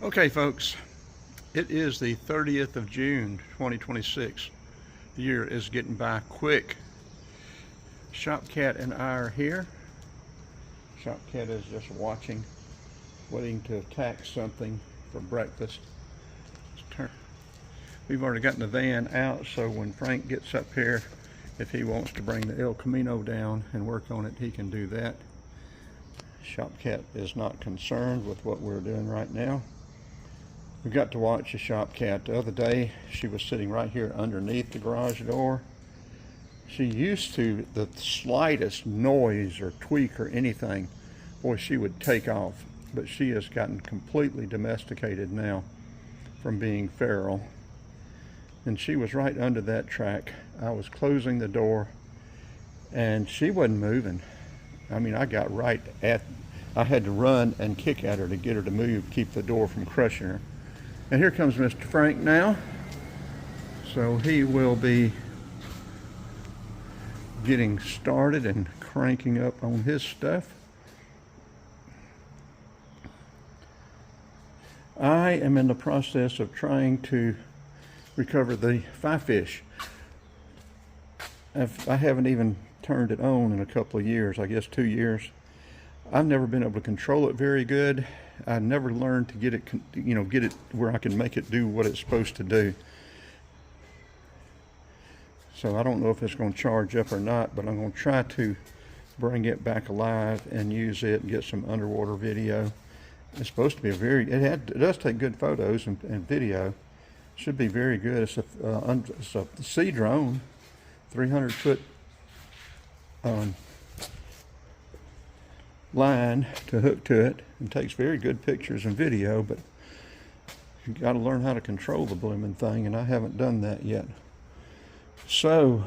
Okay, folks, it is the 30th of June, 2026. The year is getting by quick. Shop Cat and I are here. Shop Cat is just watching, waiting to attack something for breakfast. We've already gotten the van out, so when Frank gets up here, if he wants to bring the El Camino down and work on it, he can do that. Shop Cat is not concerned with what we're doing right now. We got to watch a Shop Cat the other day. She was sitting right here underneath the garage door. She used to, the slightest noise or tweak or anything, boy, she would take off. But she has gotten completely domesticated now from being feral. And she was right under that track. I was closing the door and she wasn't moving. I mean, I got right at, I had to run and kick at her to get her to move, keep the door from crushing her. And here comes Mr. Frank now. So he will be getting started and cranking up on his stuff. I am in the process of trying to recover the FiFish. I haven't even turned it on in a couple of years, I guess 2 years. I've never been able to control it very good. I never learned to get it, get it where I can make it do what it's supposed to do. So I don't know if it's going to charge up or not, but I'm going to try to bring it back alive and use it and get some underwater video. It's supposed to be it does take good photos and video. Should be very good. It's a sea drone, 300-foot line to hook to it, and takes very good pictures and video, but you got to learn how to control the blooming thing, and I haven't done that yet. So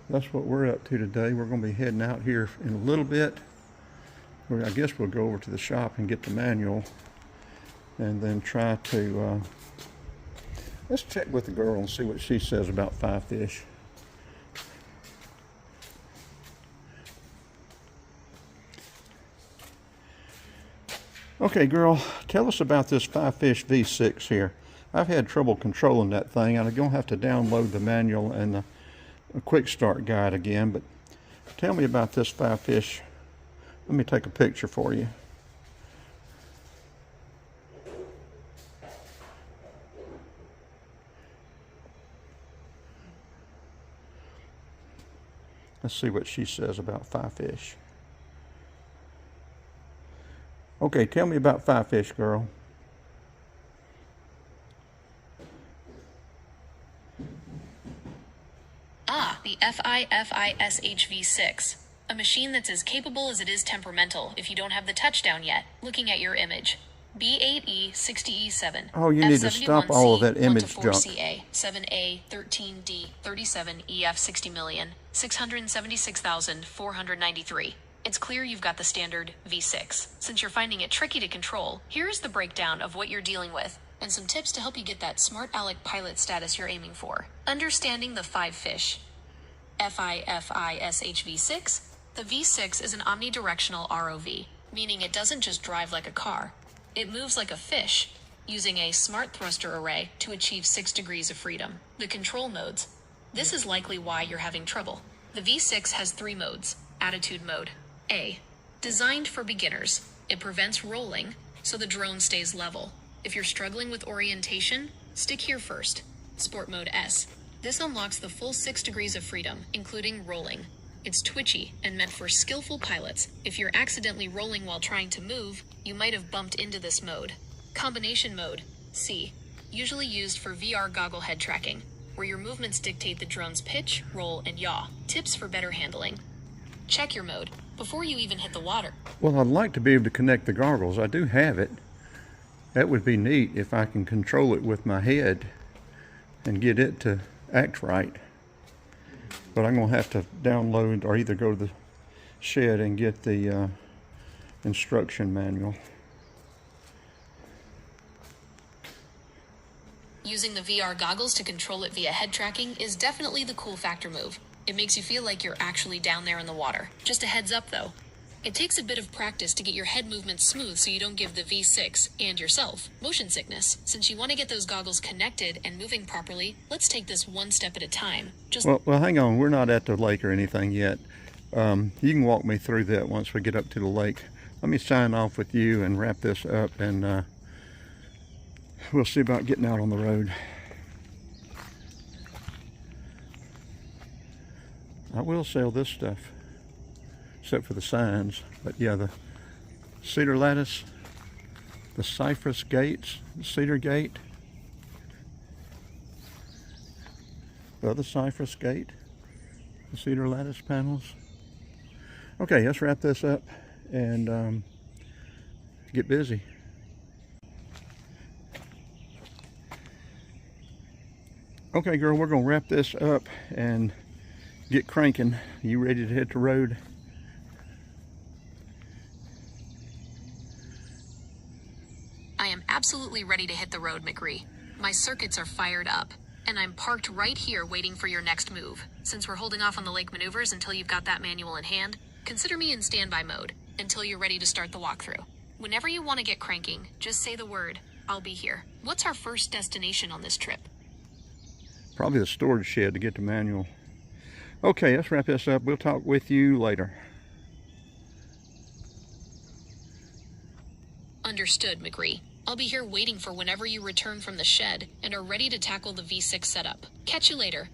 that's what we're up to today. We're going to be heading out here in a little bit. I guess we'll go over to the shop and get the manual and then try to let's check with the girl and see what she says about FiFish. Okay, girl, tell us about this FiFish V6 here. I've had trouble controlling that thing. I'm going to have to download the manual and the quick start guide again, but tell me about this FiFish. Let me take a picture for you. Let's see what she says about FiFish. Okay, tell me about FiFish, girl. The FiFish V6. A machine that's as capable as it is temperamental if you don't have the touchdown yet, looking at your image. B8E 60E7. Oh, you need to stop all of that image junk. 1-4CA, 7A, 13D, 37EF 60,676,493. It's clear you've got the standard V6. Since you're finding it tricky to control, here's the breakdown of what you're dealing with, and some tips to help you get that smart aleck pilot status you're aiming for. Understanding the FiFish. FiFish V6. The V6 is an omnidirectional ROV, meaning it doesn't just drive like a car. It moves like a fish, using a smart thruster array to achieve 6 degrees of freedom. The control modes. This is likely why you're having trouble. The V6 has 3 modes. Attitude mode. A. Designed for beginners. It prevents rolling, so the drone stays level. If you're struggling with orientation, stick here first. Sport mode S. This unlocks the full 6 degrees of freedom, including rolling. It's twitchy and meant for skillful pilots. If you're accidentally rolling while trying to move, you might have bumped into this mode. Combination mode, C. Usually used for VR goggle head tracking, where your movements dictate the drone's pitch, roll, and yaw. Tips for better handling. Check your mode before you even hit the water. Well, I'd like to be able to connect the goggles. I do have it. That would be neat if I can control it with my head and get it to act right. But I'm going to have to download or either go to the shed and get the instruction manual. Using the VR goggles to control it via head tracking is definitely the cool factor move. It makes you feel like you're actually down there in the water. Just a heads up though, It takes a bit of practice to get your head movements smooth so you don't give the V6 and yourself motion sickness. Since you want to get those goggles connected and moving properly, let's take this one step at a time. Well, hang on. We're not at the lake or anything yet. You can walk me through that once we get up to the lake. Let me sign off with you and wrap this up, and we'll see about getting out on the road. I will sell this stuff, except for the signs. But yeah, the cedar lattice, the cypress gates, the cedar gate, the other cypress gate, the cedar lattice panels. Okay, let's wrap this up and get busy. Okay, girl, we're gonna wrap this up and get cranking. You ready to hit the road? I am absolutely ready to hit the road, McRee. My circuits are fired up, and I'm parked right here waiting for your next move. Since we're holding off on the lake maneuvers until you've got that manual in hand, consider me in standby mode until you're ready to start the walkthrough. Whenever you want to get cranking, just say the word. I'll be here. What's our first destination on this trip? Probably the storage shed to get the manual. Okay, let's wrap this up. We'll talk with you later. Understood, McRee. I'll be here waiting for whenever you return from the shed and are ready to tackle the V6 setup. Catch you later.